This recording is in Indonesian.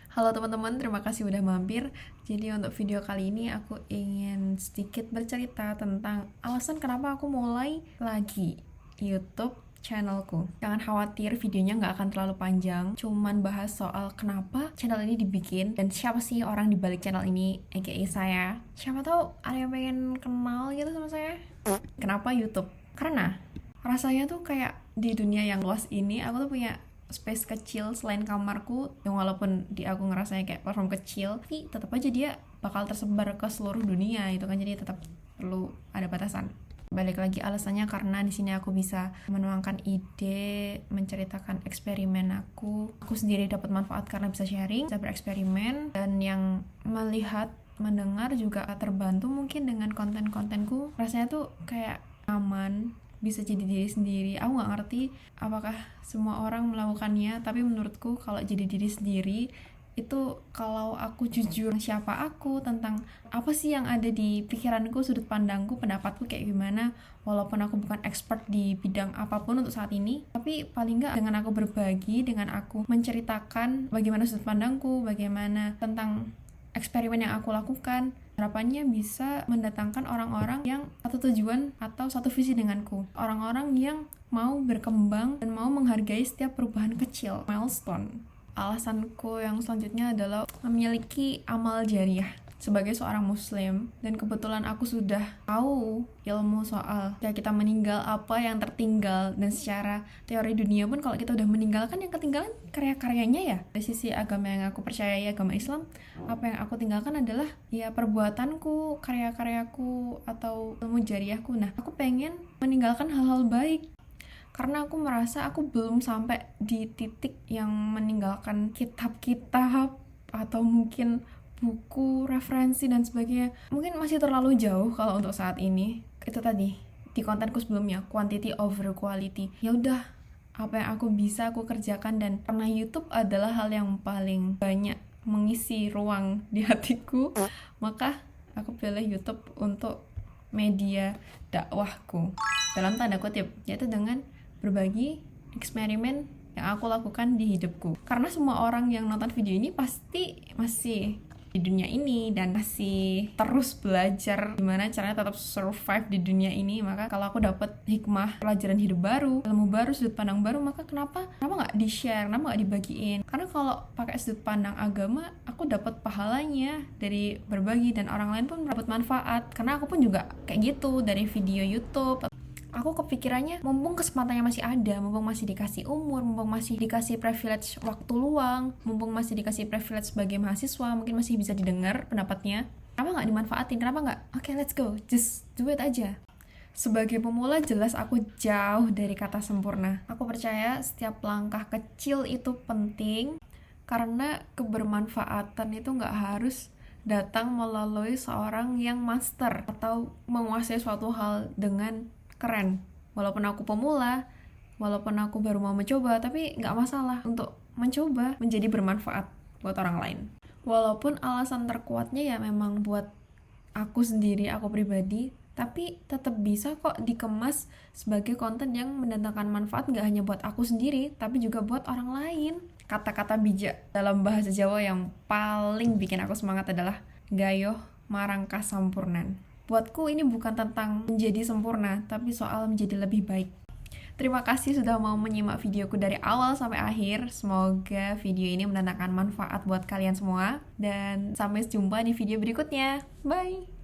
Halo teman-teman, terima kasih udah mampir. Jadi untuk video kali ini aku ingin sedikit bercerita tentang alasan kenapa aku mulai lagi YouTube channelku. Jangan khawatir, videonya nggak akan terlalu panjang. Cuman bahas soal kenapa channel ini dibikin dan siapa sih orang di balik channel ini, aka saya. Siapa tahu ada yang pengen kenal gitu sama saya. Kenapa YouTube? Karena rasanya tuh kayak di dunia yang luas ini aku tuh punya space kecil selain kamarku, yang walaupun di aku ngerasanya kayak platform kecil, tapi tetap aja dia bakal tersebar ke seluruh dunia itu kan, jadi tetap perlu ada batasan. Balik lagi alasannya karena di sini aku bisa menuangkan ide, menceritakan eksperimen aku sendiri dapat manfaat karena bisa sharing, bisa bereksperimen, dan yang melihat mendengar juga terbantu mungkin dengan konten-kontenku. Rasanya tuh kayak aman, bisa jadi diri sendiri. Aku nggak ngerti apakah semua orang melakukannya, tapi menurutku kalau jadi diri sendiri itu, kalau aku jujur siapa aku, tentang apa sih yang ada di pikiranku, sudut pandangku, pendapatku kayak gimana, walaupun aku bukan expert di bidang apapun untuk saat ini, tapi paling nggak dengan aku berbagi, dengan aku menceritakan bagaimana sudut pandangku, bagaimana tentang eksperimen yang aku lakukan, harapannya bisa mendatangkan orang-orang yang satu tujuan atau satu visi denganku, orang-orang yang mau berkembang dan mau menghargai setiap perubahan kecil, milestone. Alasanku yang selanjutnya adalah memiliki amal jariah sebagai seorang muslim, dan kebetulan aku sudah tahu ilmu soal kayak kita meninggal, apa yang tertinggal, dan secara teori dunia pun kalau kita udah meninggalkan, yang ketinggalan karya-karyanya ya. Dari sisi agama yang aku percayai, agama Islam, apa yang aku tinggalkan adalah ya perbuatanku, karya-karyaku, atau ilmu jariahku. Nah, aku pengen meninggalkan hal-hal baik karena aku merasa aku belum sampai di titik yang meninggalkan kitab-kitab atau mungkin buku, referensi, dan sebagainya. Mungkin masih terlalu jauh kalau untuk saat ini. Itu tadi, di kontenku sebelumnya, quantity over quality. Ya udah, apa yang aku bisa aku kerjakan, dan karena YouTube adalah hal yang paling banyak mengisi ruang di hatiku, maka aku pilih YouTube untuk media dakwahku, dalam tanda kutip, yaitu dengan berbagi eksperimen yang aku lakukan di hidupku. Karena semua orang yang nonton video ini pasti masih di dunia ini dan masih terus belajar gimana caranya tetap survive di dunia ini. Maka kalau aku dapat hikmah, pelajaran hidup baru, ilmu baru, sudut pandang baru, maka kenapa nggak di-share, kenapa nggak dibagiin? Karena kalau pakai sudut pandang agama, aku dapat pahalanya dari berbagi, dan orang lain pun dapat manfaat. Karena aku pun juga kayak gitu dari video YouTube. Aku kepikirannya, mumpung kesempatannya masih ada, mumpung masih dikasih umur, mumpung masih dikasih privilege waktu luang, mumpung masih dikasih privilege sebagai mahasiswa, mungkin masih bisa didengar pendapatnya, kenapa nggak dimanfaatin, kenapa nggak, oke, let's go, just do it aja. Sebagai pemula, jelas aku jauh dari kata sempurna. Aku percaya setiap langkah kecil itu penting, karena kebermanfaatan itu nggak harus datang melalui seorang yang master atau menguasai suatu hal dengan keren. Walaupun aku pemula, walaupun aku baru mau mencoba, tapi nggak masalah untuk mencoba menjadi bermanfaat buat orang lain. Walaupun alasan terkuatnya ya memang buat aku sendiri, aku pribadi, tapi tetap bisa kok dikemas sebagai konten yang mendatangkan manfaat, nggak hanya buat aku sendiri, tapi juga buat orang lain. Kata-kata bijak dalam bahasa Jawa yang paling bikin aku semangat adalah gayoh marangka sampurnan. Buatku ini bukan tentang menjadi sempurna, tapi soal menjadi lebih baik. Terima kasih sudah mau menyimak videoku dari awal sampai akhir. Semoga video ini mendatangkan manfaat buat kalian semua. Dan sampai jumpa di video berikutnya. Bye!